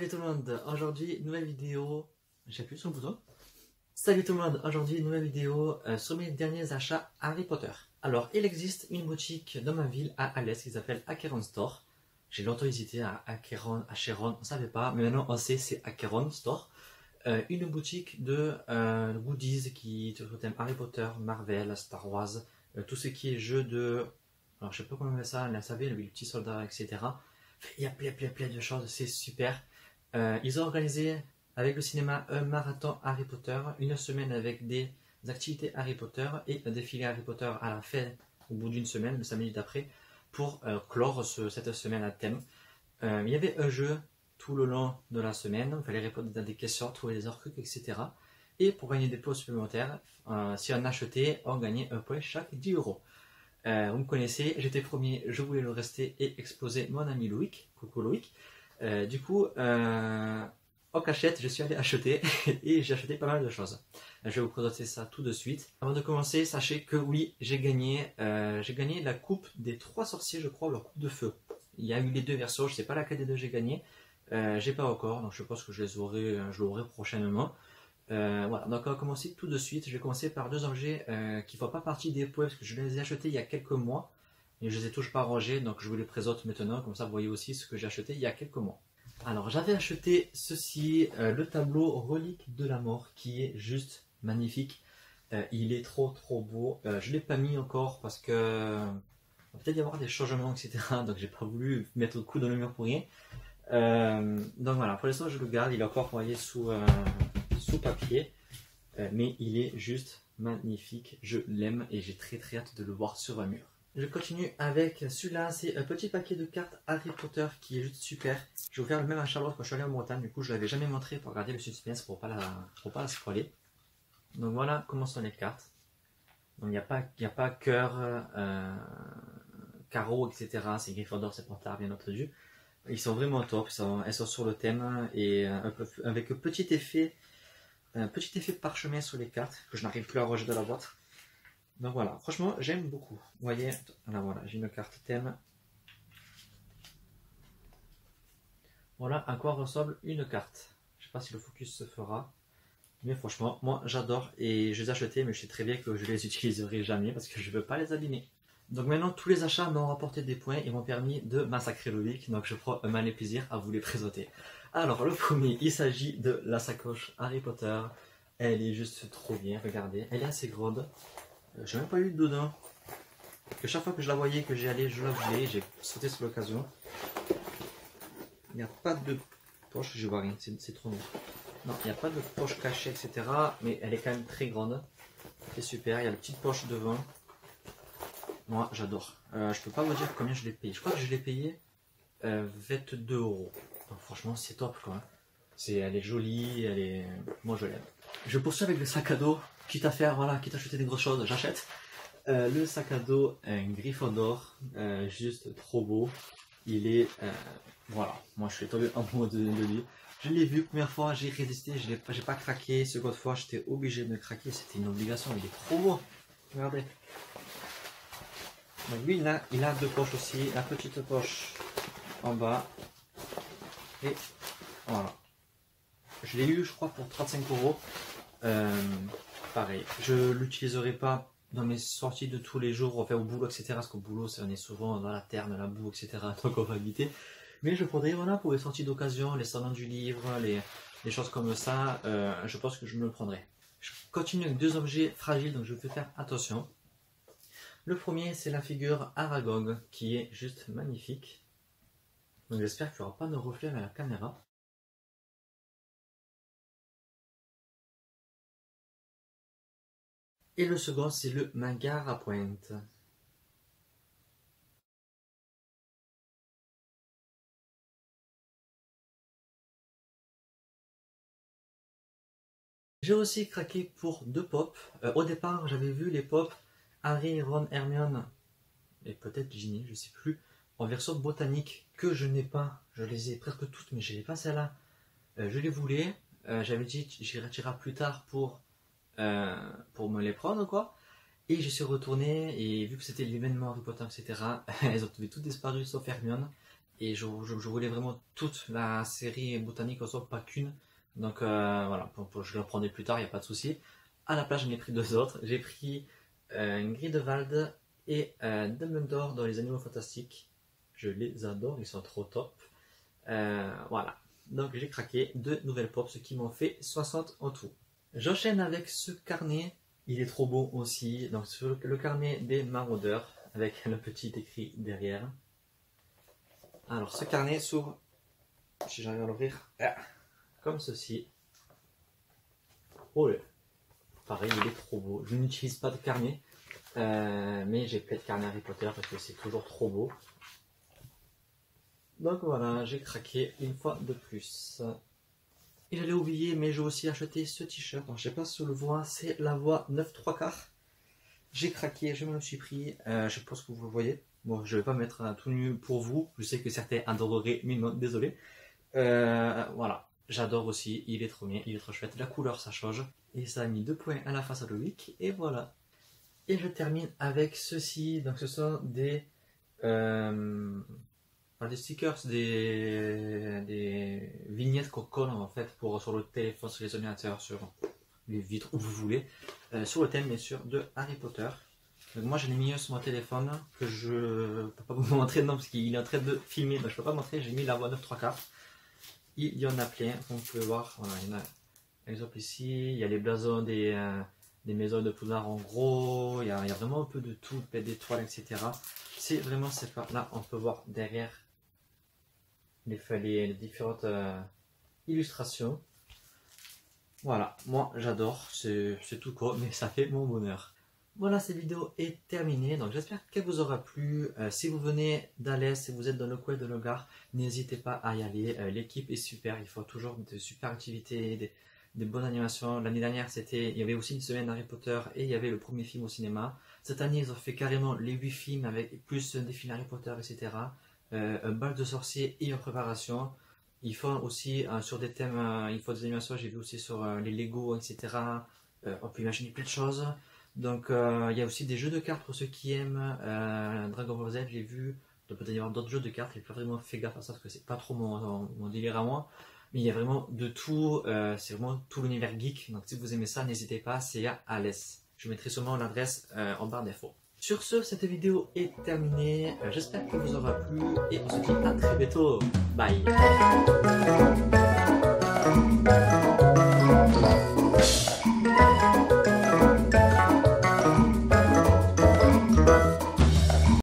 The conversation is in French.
Salut tout le monde, aujourd'hui nouvelle vidéo, j'appuie sur le bouton. Salut tout le monde, aujourd'hui nouvelle vidéo sur mes derniers achats Harry Potter. Alors il existe une boutique dans ma ville à Alès qui s'appelle Acheron Store. J'ai longtemps hésité à Acheron, on ne savait pas, mais maintenant on sait c'est Acheron Store. Une boutique de goodies qui te thème Harry Potter, Marvel, Star Wars, tout ce qui est jeu de... Alors je sais pas comment on appelle ça, la savez, le petit soldat, etc. Il y a plein de choses, c'est super. Ils ont organisé avec le cinéma un marathon Harry Potter, une semaine avec des activités Harry Potter et un défilé Harry Potter à la fin, au bout d'une semaine, le samedi d'après, pour clore cette semaine à thème. Il y avait un jeu tout le long de la semaine, il fallait répondre à des questions, trouver des hors-trucs, etc. Et pour gagner des points supplémentaires, si on achetait, on gagnait un point chaque 10 euros. Vous me connaissez, j'étais premier, je voulais le rester et exploser mon ami Loïc. Coucou Loïc. Du coup, en cachette, je suis allé acheter et j'ai acheté pas mal de choses. Je vais vous présenter ça tout de suite. Avant de commencer, sachez que oui, j'ai gagné la coupe des 3 sorciers, je crois, ou la coupe de feu. Il y a eu les deux versions, je ne sais pas laquelle des deux j'ai gagné. J'ai pas encore, donc je pense que je l'aurai prochainement. Voilà, donc on va commencer tout de suite. Je vais commencer par deux objets qui ne font pas partie des points parce que je les ai achetés il y a quelques mois et je les ai toujours pas rangés, donc je vous les présente maintenant, comme ça vous voyez aussi ce que j'ai acheté il y a quelques mois. Alors j'avais acheté ceci, le tableau Relique de la Mort, qui est juste magnifique. Il est trop beau. Je ne l'ai pas mis encore parce que il va peut-être y avoir des changements, etc. Donc j'ai pas voulu mettre le coup dans le mur pour rien. Donc voilà, pour l'instant je le garde, il est encore envoyé sous papier, mais il est juste magnifique, je l'aime et j'ai très hâte de le voir sur un mur. Je continue avec celui-là, c'est un petit paquet de cartes Harry Potter qui est juste super. J'ai ouvert le même à Charlotte quand je suis allé en Bretagne, du coup je ne l'avais jamais montré pour garder le suspense, pour pas la scroller. Donc voilà comment sont les cartes. Donc il n'y a pas cœur, carreau, etc. C'est Gryffondor, c'est Potter bien entendu. Ils sont vraiment top, elles sont sur le thème et avec un petit effet parchemin sur les cartes que je n'arrive plus à ranger de la boîte. Donc voilà, franchement j'aime beaucoup. Vous voyez, là voilà, j'ai une carte thème. Voilà à quoi ressemble une carte. Je sais pas si le focus se fera, mais franchement moi j'adore et je les ai achetés, mais je sais très bien que je les utiliserai jamais parce que je veux pas les abîmer. Donc maintenant tous les achats m'ont rapporté des points et m'ont permis de massacrer Loïc, donc je prends un malin plaisir à vous les présenter. Alors le premier, il s'agit de la sacoche Harry Potter. Elle est juste trop bien, regardez, elle est assez grande. J'ai même pas eu dedans. Que chaque fois que je la voyais, que j'y allais, je la voulais, j'ai sauté sur l'occasion. Il n'y a pas de poche, je vois rien, c'est trop noir. Non, il n'y a pas de poche cachée, etc. Mais elle est quand même très grande. C'est super, il y a la petite poche devant. Moi j'adore. Je peux pas vous dire combien je l'ai payé. Je crois que je l'ai payé 22 euros. Donc franchement c'est top quoi. Elle est jolie, moi je l'aime. Je poursuis avec le sac à dos. Quitte à acheter des grosses choses, j'achète. Le sac à dos Gryffondor, juste trop beau. Il est, voilà, moi je suis tombé amoureux de lui. Je l'ai vu première fois, j'ai résisté, j'ai pas craqué. Seconde fois, j'étais obligé de craquer, c'était une obligation. Il est trop beau. Regardez. Donc lui, il a deux poches aussi, la petite poche en bas. Et voilà. Je l'ai eu, je crois, pour 35 euros. Pareil, je l'utiliserai pas dans mes sorties de tous les jours, enfin au boulot, etc. Parce qu'au boulot, on est souvent dans la terre, dans la boue, etc. Donc on va éviter. Mais je prendrai voilà, pour les sorties d'occasion, les salons du livre, les choses comme ça. Je pense que je me le prendrai. Je continue avec deux objets fragiles, donc je vais faire attention. Le premier, c'est la figure Aragog, qui est juste magnifique. Donc j'espère qu'il n'y aura pas de reflet à la caméra. Et le second, c'est le Magar à pointe. J'ai aussi craqué pour deux pops. Au départ, j'avais vu les pops Harry, Ron, Hermione et peut-être Ginny, je sais plus, en version botanique que je n'ai pas. Je les ai presque toutes, mais je n'ai pas celle-là. Je les voulais. J'avais dit j'y retirerai plus tard pour me les prendre quoi. Et je suis retourné et vu que c'était l'événement Harry Potter, etc., elles ont toutes disparu sauf Hermione. et je voulais vraiment toute la série botanique, pas qu'une. Donc voilà, je le prendrai plus tard, il n'y a pas de souci. À la place, j'en ai pris deux autres. J'ai pris Grindelwald et Dumbledore dans les Animaux Fantastiques. Je les adore, ils sont trop top. Voilà, donc j'ai craqué 2 nouvelles pop, ce qui m'ont fait 60 en tout. J'enchaîne avec ce carnet, il est trop beau aussi. Donc sur le carnet des maraudeurs, avec le petit écrit derrière. Alors ce carnet s'ouvre, si j'arrive à l'ouvrir, comme ceci. Oh là, pareil, il est trop beau. Je n'utilise pas de carnet, mais j'ai plein de carnets Harry Potter parce que c'est toujours trop beau. Donc voilà, j'ai craqué une fois de plus. Et j'allais oublier, mais j'ai aussi acheté ce t-shirt. Je sais pas si on le voit, c'est la voix 9 3/4. J'ai craqué, je me le suis pris. Je pense que vous le voyez. Bon, je vais pas mettre tout nu pour vous. Je sais que certains adoreraient, mais non, désolé. Voilà, j'adore aussi. Il est trop bien, il est trop chouette. La couleur, ça change. Et ça a mis 2 points à la face à Loïc. Et voilà. Et je termine avec ceci. Donc ce sont des stickers, des vignettes qu'on colle en fait sur le téléphone, sur les ordinateurs, sur les vitres, où vous voulez, sur le thème bien sûr de Harry Potter. Donc moi je l'ai mis sur mon téléphone que je peux pas vous montrer non parce qu'il est en train de filmer, donc je peux pas montrer. J'ai mis la voix 9 3/4. Il y en a plein, comme vous pouvez voir. Voilà, il y en a par exemple ici, il y a les blasons des maisons de Poudlard en gros, il y a vraiment un peu de tout, d'étoiles, etc. C'est vraiment sympa. Là on peut voir derrière les différentes illustrations. Voilà, moi j'adore, c'est tout court, mais ça fait mon bonheur. Voilà, cette vidéo est terminée, donc j'espère qu'elle vous aura plu. Si vous venez d'Alès, si vous êtes dans le coin de Logar, n'hésitez pas à y aller. L'équipe est super, il faut toujours de super activités, des bonnes animations. L'année dernière, il y avait aussi une semaine Harry Potter et il y avait le premier film au cinéma. Cette année, ils ont fait carrément les 8 films avec plus des films Harry Potter, etc. Un bal de sorciers et en préparation. Ils font aussi sur des thèmes, ils font des animations, j'ai vu aussi sur les Lego, etc. On peut imaginer plein de choses. Donc il y a aussi des jeux de cartes pour ceux qui aiment Dragon Ball Z, j'ai vu. Il peut y avoir d'autres jeux de cartes, j'ai pas vraiment fait gaffe à ça parce que c'est pas trop mon délire à moi. Mais il y a vraiment de tout, c'est vraiment tout l'univers geek. Donc si vous aimez ça, n'hésitez pas, c'est à Alès. Je mettrai sûrement l'adresse en barre d'infos. Sur ce, cette vidéo est terminée. J'espère qu'elle vous aura plu et on se dit à très bientôt. Bye.